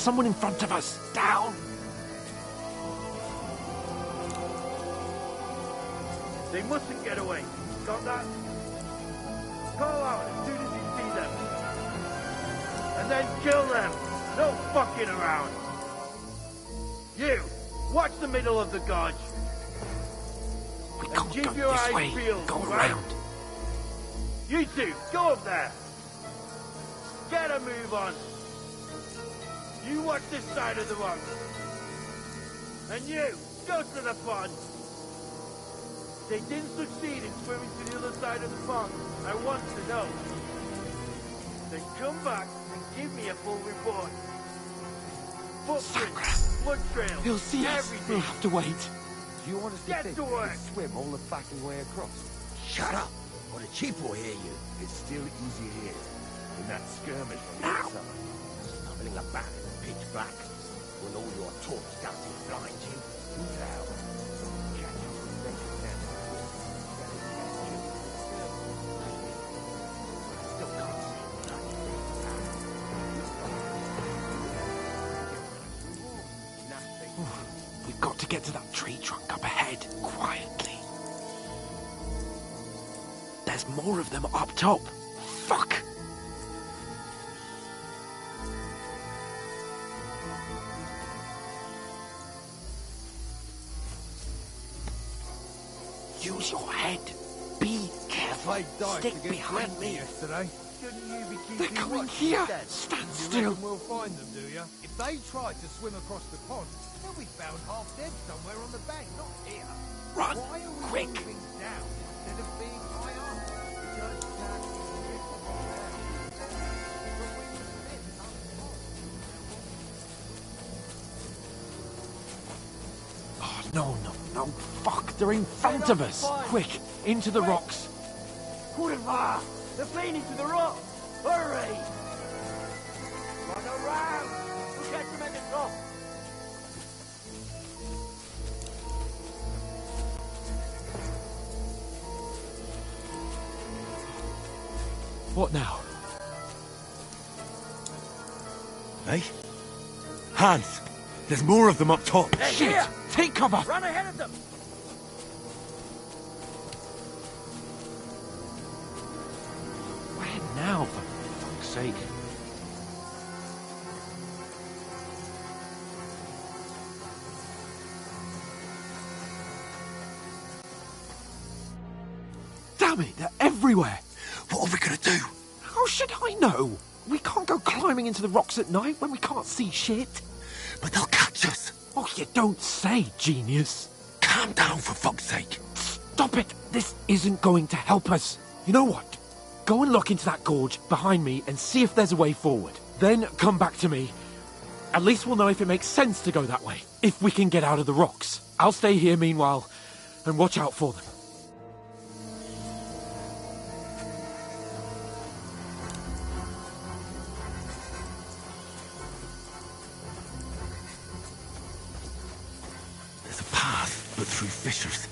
someone in front of us. Down! They mustn't get away. Got that? Call out as soon as you see them. And then kill them. No fucking around. You, watch the middle of the gorge. We can't keep go your this eyes way. peeled, Go right? around. You two, go up there. Get a move on. You watch this side of the rock. And you, go to the pond. They didn't succeed in swimming to the other side of the pond. I want to know. Then come back and give me a full report. Footprints, blood trails, He'll see us. everything. We'll have to wait. Do you honestly Get think to you work. can swim all the fucking way across? Shut up, or the chief will hear you. It's still easy here. In that skirmish from Ow. the summer. Stumbling about in the pitch black. When all your talk doesn't blind you. Now, catch up with them again. Still can't see nothing. We've got to get to that tree trunk up ahead, quietly. There's more of them up top. Fuck! Use your head. Be careful. They died Stick to get behind me. yesterday. Shouldn't you be They're keeping coming watch here. instead? Stand You still. reckon we'll find them, do you? If they tried to swim across the pond, they'll be found half dead somewhere on the bank, not here. Run! Why are we Quick! moving down instead of being high up? Just that shit on there. But we were sent up top. Oh, no. Fuck, they're in front of us. Quick, into the rocks. Kurva! They're fleeing into the rock! Hurry! Run around! We'll catch them at the top! What now? Hey? Hans! There's more of them up top. They're Shit! here! Take cover! Run ahead of them! Where now, for fuck's sake? Damn it, they're everywhere! What are we gonna do? How should I know? We can't go climbing into the rocks at night when we can't see shit. But they'll catch us. Oh, you don't say, genius. Calm down, for fuck's sake. Stop it! This isn't going to help us. You know what? Go and look into that gorge behind me and see if there's a way forward. Then come back to me. At least we'll know if it makes sense to go that way. If we can get out of the rocks. I'll stay here meanwhile and watch out for them. There's a path, but through fissures.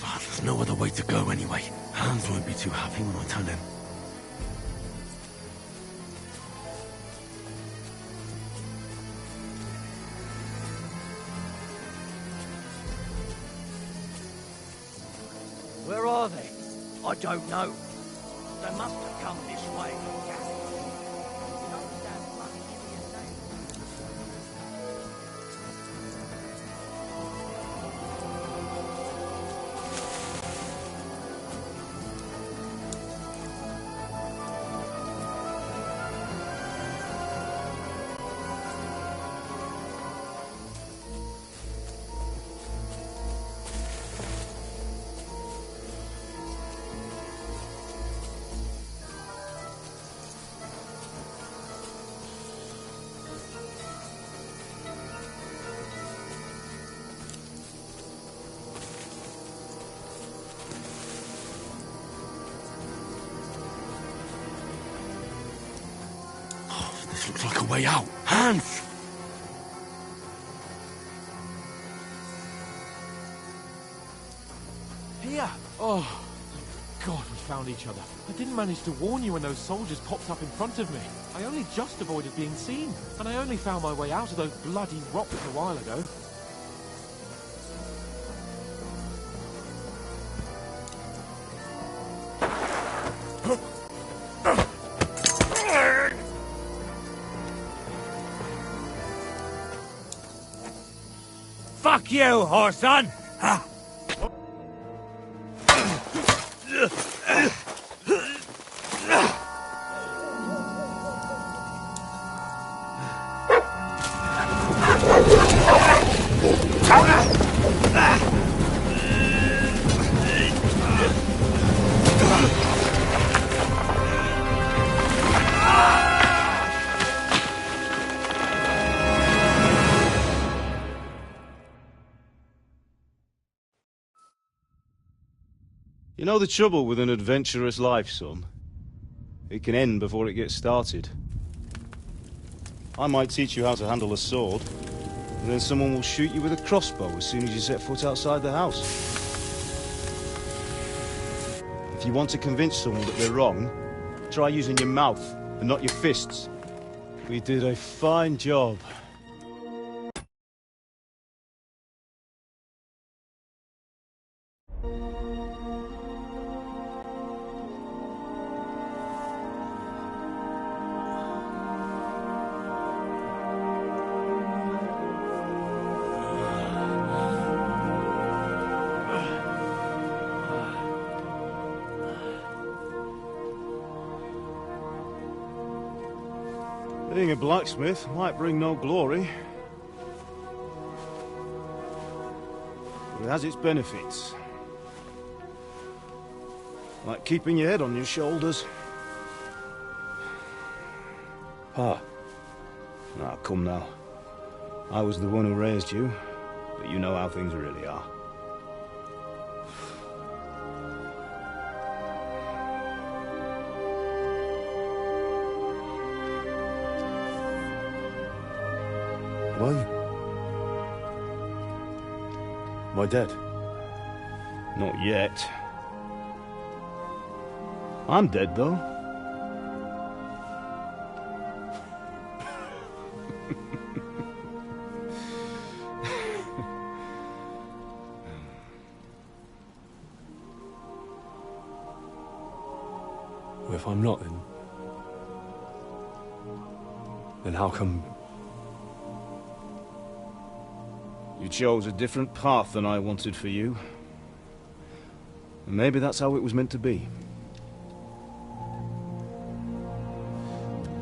Oh, there's no other way to go anyway. Hans won't be too happy when I tell him. Where are they? I don't know. They must have come this way. This looks like a way out. Hans! Here! Oh, God, we found each other. I didn't manage to warn you when those soldiers popped up in front of me. I only just avoided being seen, and I only found my way out of those bloody rocks a while ago. Fuck you, whoreson! You know the trouble with an adventurous life, son? It can end before it gets started. I might teach you how to handle a sword, and then someone will shoot you with a crossbow as soon as you set foot outside the house. If you want to convince someone that they're wrong, try using your mouth and not your fists. We did a fine job. Being a blacksmith might bring no glory, but it has its benefits. Like keeping your head on your shoulders. Pa. Ah, come now. I was the one who raised you, but you know how things really are. Am I dead? Not yet. I'm dead, though. Well, if I'm not, then how come... You chose a different path than I wanted for you. And maybe that's how it was meant to be.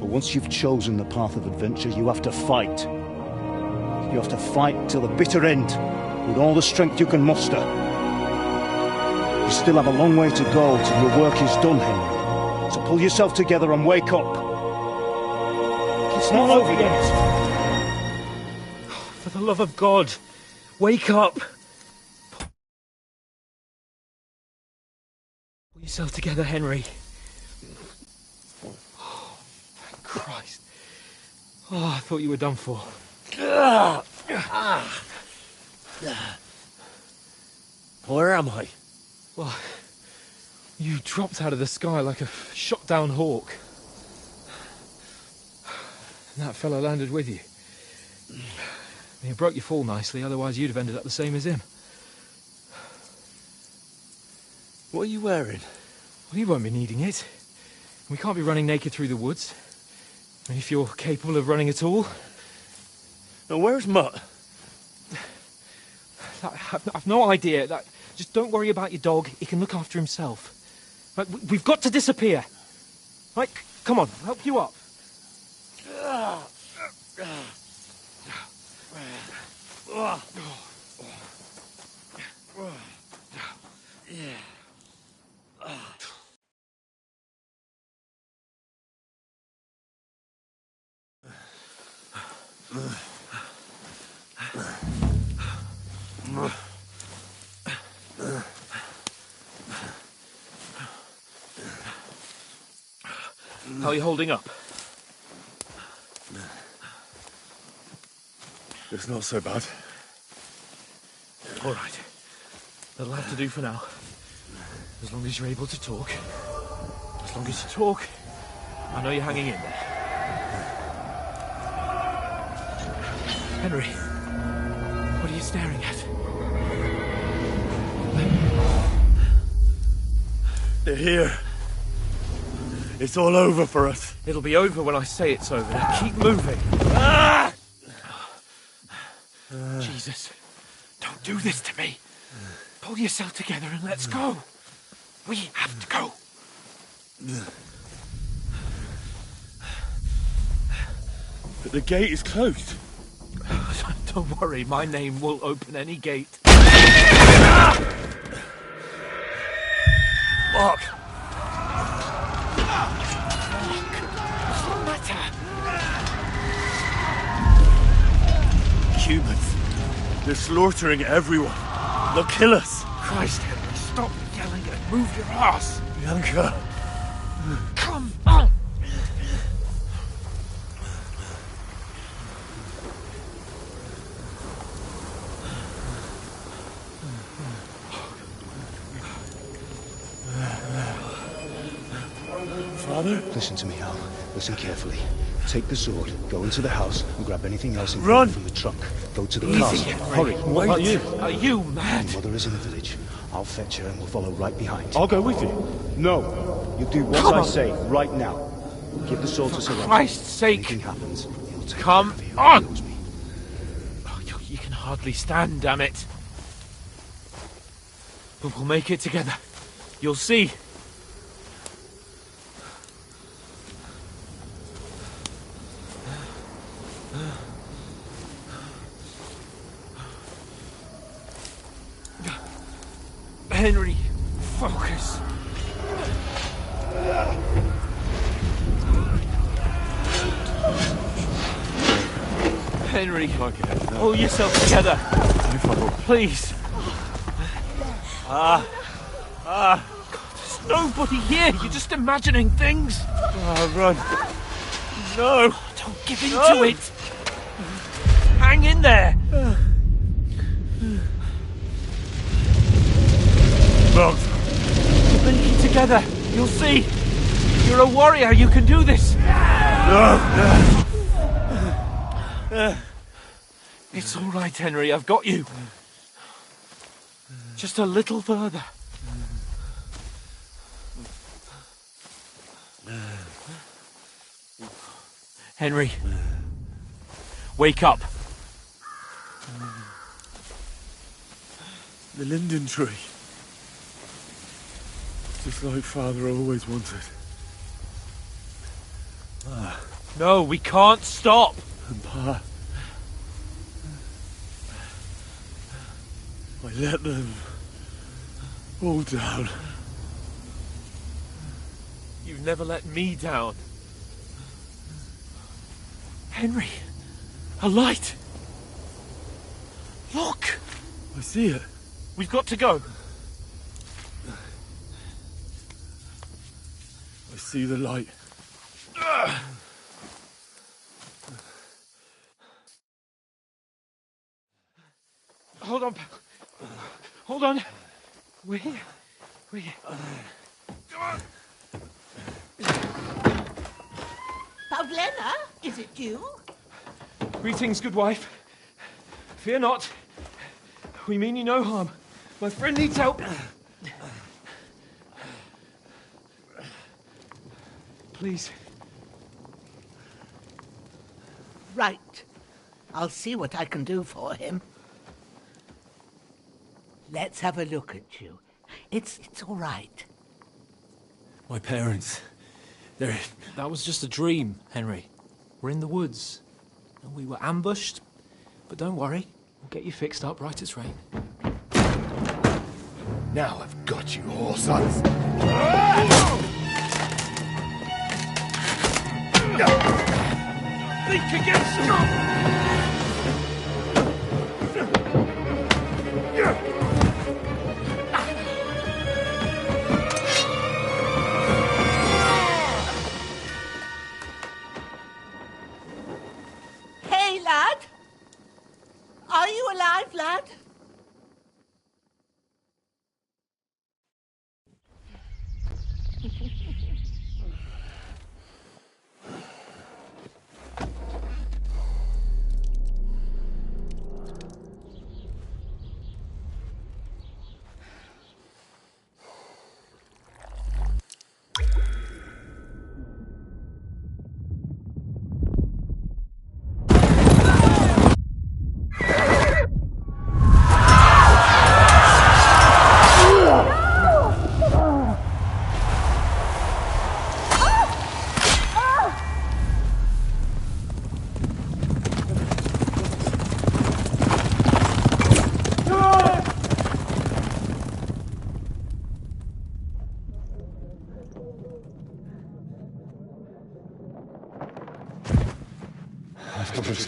But once you've chosen the path of adventure, you have to fight. You have to fight till the bitter end, with all the strength you can muster. You still have a long way to go till your work is done, Henry. So pull yourself together and wake up. It's not over yet. For the love of God, wake up! Pull yourself together, Henry. Oh, thank Christ. Oh, I thought you were done for. Where am I? Well, you dropped out of the sky like a shot-down hawk. And that fellow landed with you. He broke your fall nicely, otherwise you'd have ended up the same as him. What are you wearing? Well, you won't be needing it. We can't be running naked through the woods. And if you're capable of running at all... Now, where's Mutt? I've no idea. Just don't worry about your dog. He can look after himself. Right, we've got to disappear. Right, come on, I'll help you up. How are you holding up? It's not so bad. All right. That'll have to do for now. As long as you're able to talk. As long as you talk, I know you're hanging in there. Henry, what are you staring at? They're here. It's all over for us. It'll be over when I say it's over. Now keep moving. Jesus, don't do this to me. Pull yourself together and let's go. We have to go. But the gate is closed. Don't worry, my name will open any gate. Mark! What's the matter? Humans. They're slaughtering everyone. They'll kill us. Christ, Henry, stop yelling and move your ass. Bianca. Come on. Father? Listen to me, Al. Listen carefully. Take the sword, go into the house, and grab anything else Run! from the trunk. Go to the Easy, castle. Henry. Hurry. What about you? Are you mad? Your mother is in the village. I'll fetch her and we'll follow right behind. I'll go with you. No. You do what Come I on. say right now. Give the sword to Sir Robert. Christ's sake. Anything happens, he'll take Come care of you. on. He knows me. Oh, you can hardly stand, damn it. But we'll make it together. You'll see. Henry, focus. Henry, pull yourself together. Please. God, there's nobody here. You're just imagining things. Run. No. Don't give in to it. Hang in there. Mark. We'll make it together. You'll see. You're a warrior. You can do this. No. It's all right, Henry. I've got you. Just a little further. Henry. Wake up. The linden tree. Just like Father always wanted. No, we can't stop. And Pa. I let them all down. You've never let me down. Henry, a light. Look, I see it. we've got to go. I see the light. Hold on. Hold on. We're here. We're here. Come on. Pavlena, is it you? Greetings, good wife. Fear not. We mean you no harm. My friend needs help. Please. Right. I'll see what I can do for him. Let's have a look at you. It's all right. My parents, they're... That was just a dream, Henry. We're in the woods. And we were ambushed. But don't worry, we'll get you fixed up right as rain. Now I've got you, all sons. Think against Hey, lad! Are you alive, lad?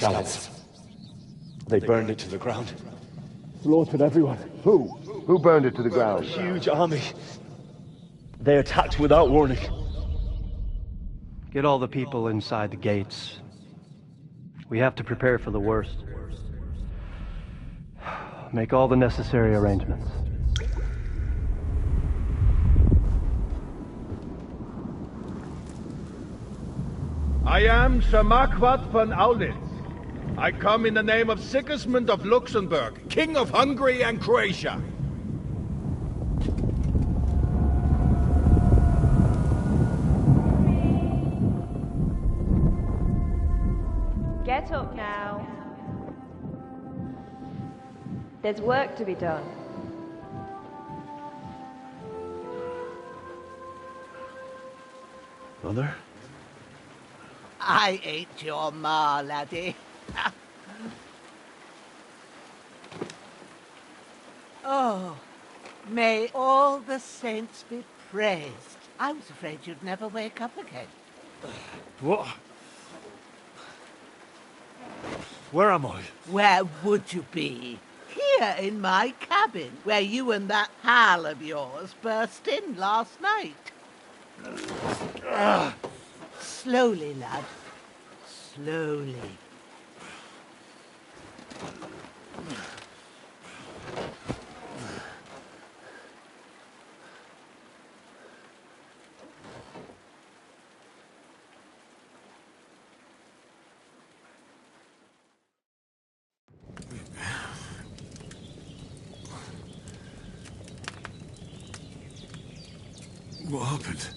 scallops. They burned it to the ground. Slaughtered everyone. Who? Who burned it to the ground? Huge army. They attacked without warning. Get all the people inside the gates. We have to prepare for the worst. Make all the necessary arrangements. I am Sir Marquardt von Aulitz. I come in the name of Sigismund of Luxembourg, King of Hungary and Croatia. Get up now. There's work to be done. Mother? I ain't your ma, laddie. Oh, may all the saints be praised. I was afraid you'd never wake up again. What? Where am I? Where would you be? Here in my cabin, where you and that pal of yours burst in last night. Slowly, lad. Slowly. What happened?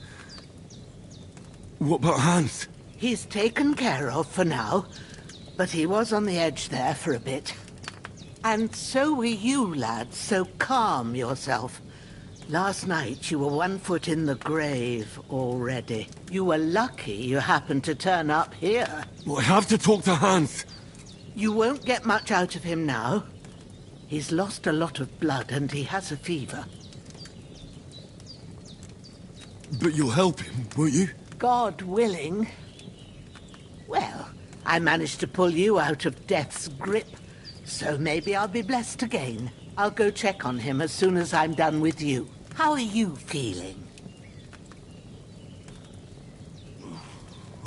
What about Hans? He's taken care of for now, but he was on the edge there for a bit. And so were you, lad, so calm yourself. Last night you were 1 foot in the grave already. You were lucky you happened to turn up here. Well, I have to talk to Hans. You won't get much out of him now. He's lost a lot of blood and he has a fever. But you'll help him, won't you? God willing. Well, I managed to pull you out of death's grip, so maybe I'll be blessed again. I'll go check on him as soon as I'm done with you. How are you feeling?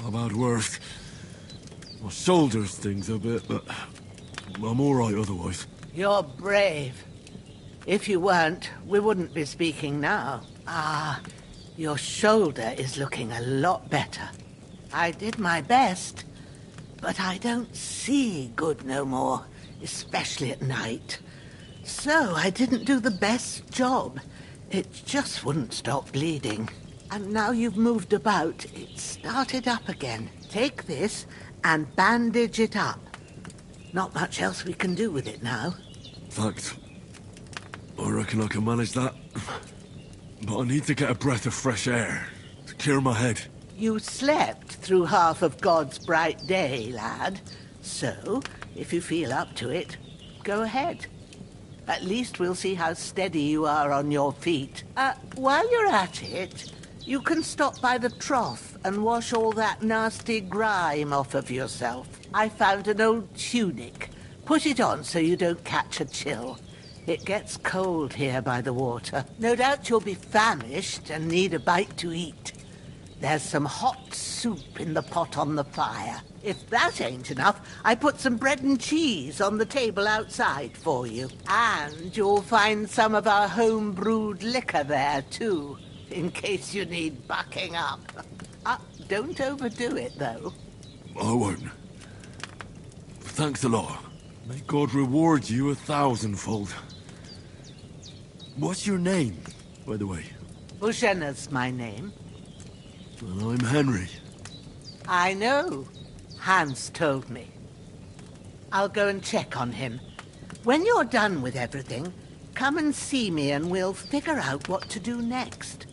I've had worse. My shoulder stings a bit, but I'm all right otherwise. You're brave. If you weren't, we wouldn't be speaking now. Your shoulder is looking a lot better. I did my best, but I don't see good no more, especially at night. So I didn't do the best job. It just wouldn't stop bleeding. And now you've moved about, it started up again. Take this and bandage it up. Not much else we can do with it now. Thanks. I reckon I can manage that. But I need to get a breath of fresh air to clear my head. You slept through half of God's bright day, lad. So, if you feel up to it, go ahead. At least we'll see how steady you are on your feet. While you're at it, you can stop by the trough and wash all that nasty grime off of yourself. I found an old tunic. Put it on so you don't catch a chill. It gets cold here by the water. No doubt you'll be famished and need a bite to eat. There's some hot soup in the pot on the fire. If that ain't enough, I put some bread and cheese on the table outside for you. And you'll find some of our home-brewed liquor there, too, in case you need bucking up. Don't overdo it, though. I won't. Thanks a lot. May God reward you 1,000-fold. What's your name, by the way? Bushenna's my name. Well, I'm Henry. I know. Hans told me. I'll go and check on him. When you're done with everything, come and see me and we'll figure out what to do next.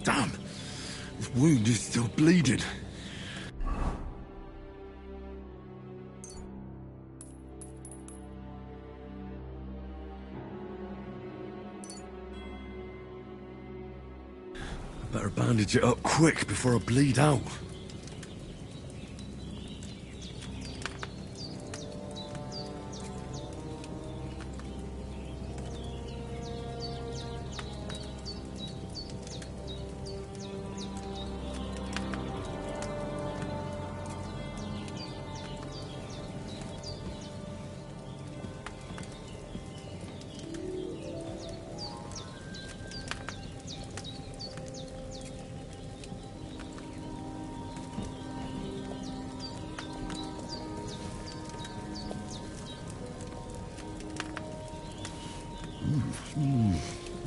Damn! This wound is still bleeding. Better bandage it up quick before I bleed out.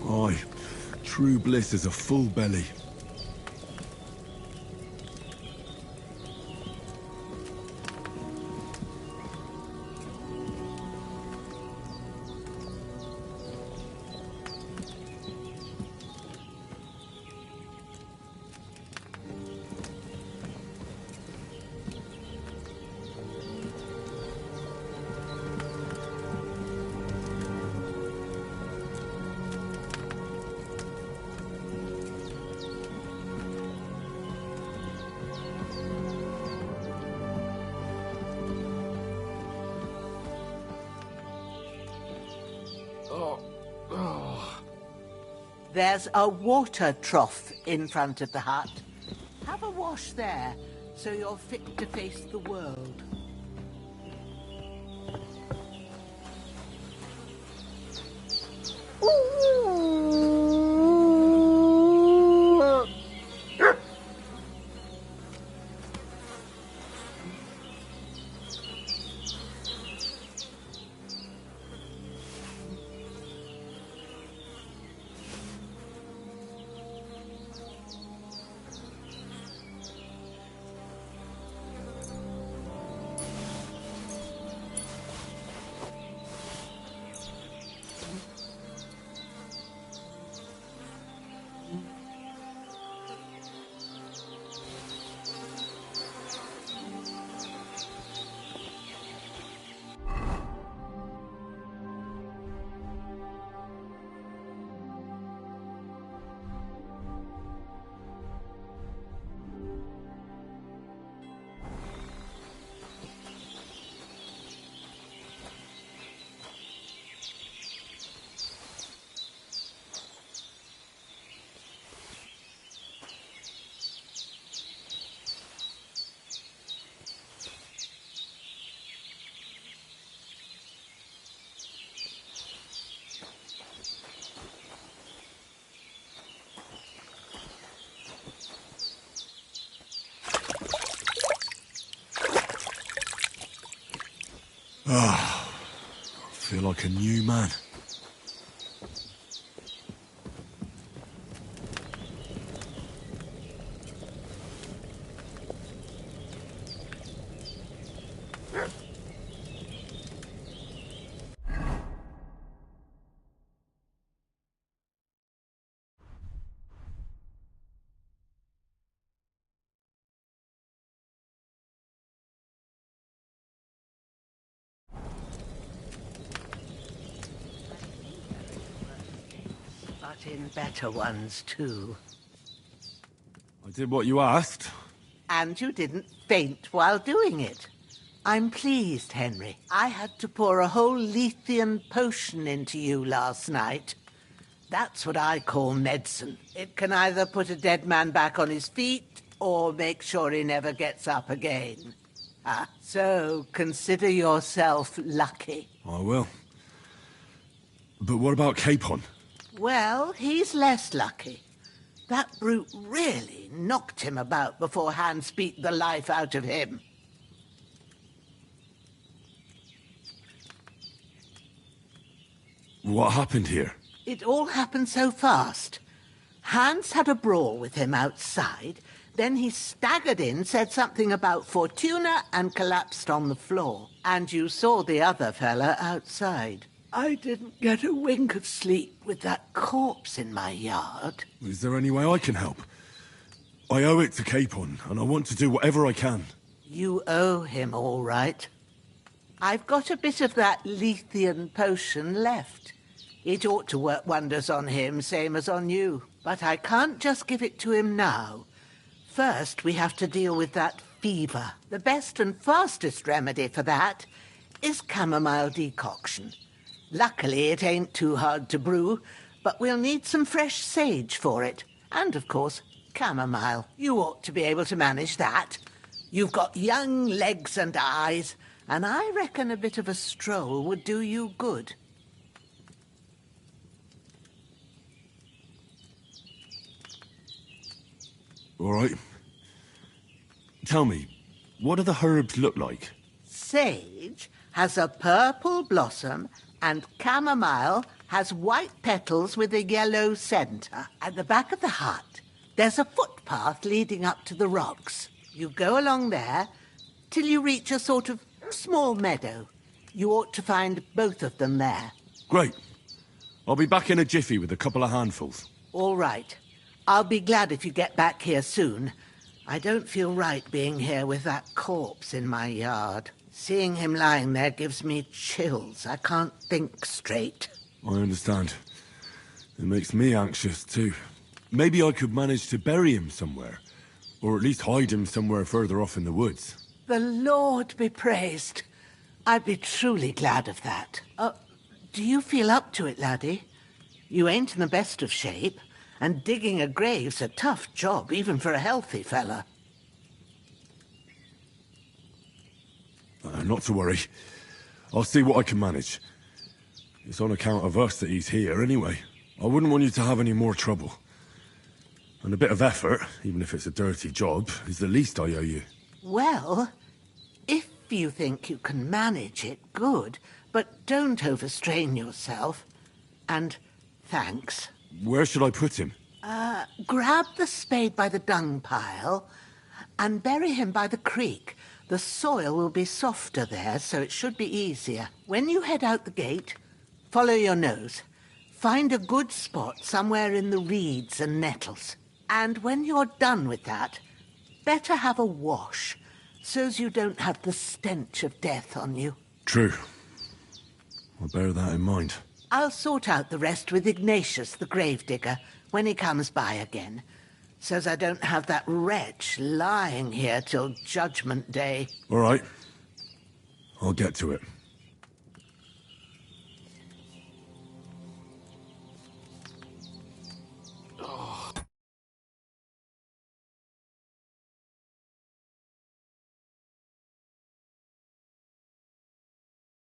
Aye, true bliss is a full belly. There's a water trough in front of the hut. Have a wash there, so you're fit to face the world. I feel like a new man. But in better ones, too. I did what you asked. And you didn't faint while doing it. I'm pleased, Henry. I had to pour a whole Lethean potion into you last night. That's what I call medicine. It can either put a dead man back on his feet or make sure he never gets up again. So consider yourself lucky. I will. But what about Capon? Well, he's less lucky. That brute really knocked him about before Hans beat the life out of him. What happened here? It all happened so fast. Hans had a brawl with him outside, then he staggered in, said something about Fortuna, and collapsed on the floor. And you saw the other fella outside. I didn't get a wink of sleep with that corpse in my yard. Is there any way I can help? I owe it to Capon, and I want to do whatever I can. You owe him all right. I've got a bit of that Lethean potion left. It ought to work wonders on him, same as on you. But I can't just give it to him now. First, we have to deal with that fever. The best and fastest remedy for that is chamomile decoction. Luckily, it ain't too hard to brew, but we'll need some fresh sage for it. And, of course, chamomile. You ought to be able to manage that. You've got young legs and eyes, and I reckon a bit of a stroll would do you good. All right. Tell me, what do the herbs look like? Sage has a purple blossom, and chamomile has white petals with a yellow centre. At the back of the hut, there's a footpath leading up to the rocks. You go along there till you reach a sort of small meadow. You ought to find both of them there. Great. I'll be back in a jiffy with a couple of handfuls. All right. I'll be glad if you get back here soon. I don't feel right being here with that corpse in my yard. Seeing him lying there gives me chills. I can't think straight. I understand. It makes me anxious, too. Maybe I could manage to bury him somewhere. Or at least hide him somewhere further off in the woods. The Lord be praised. I'd be truly glad of that. Do you feel up to it, laddie? You ain't in the best of shape, and digging a grave's a tough job, even for a healthy fella. Not to worry. I'll see what I can manage. It's on account of us that he's here, anyway. I wouldn't want you to have any more trouble. And a bit of effort, even if it's a dirty job, is the least I owe you. Well, if you think you can manage it, good. But don't overstrain yourself. And thanks. Where should I put him? Grab the spade by the dung pile and bury him by the creek. The soil will be softer there, so it should be easier. When you head out the gate, follow your nose. Find a good spot somewhere in the reeds and nettles. And when you're done with that, better have a wash, so's you don't have the stench of death on you. True. I'll bear that in mind. I'll sort out the rest with Ignatius, the gravedigger, when he comes by again, so's I don't have that wretch lying here till Judgment Day. All right. I'll get to it.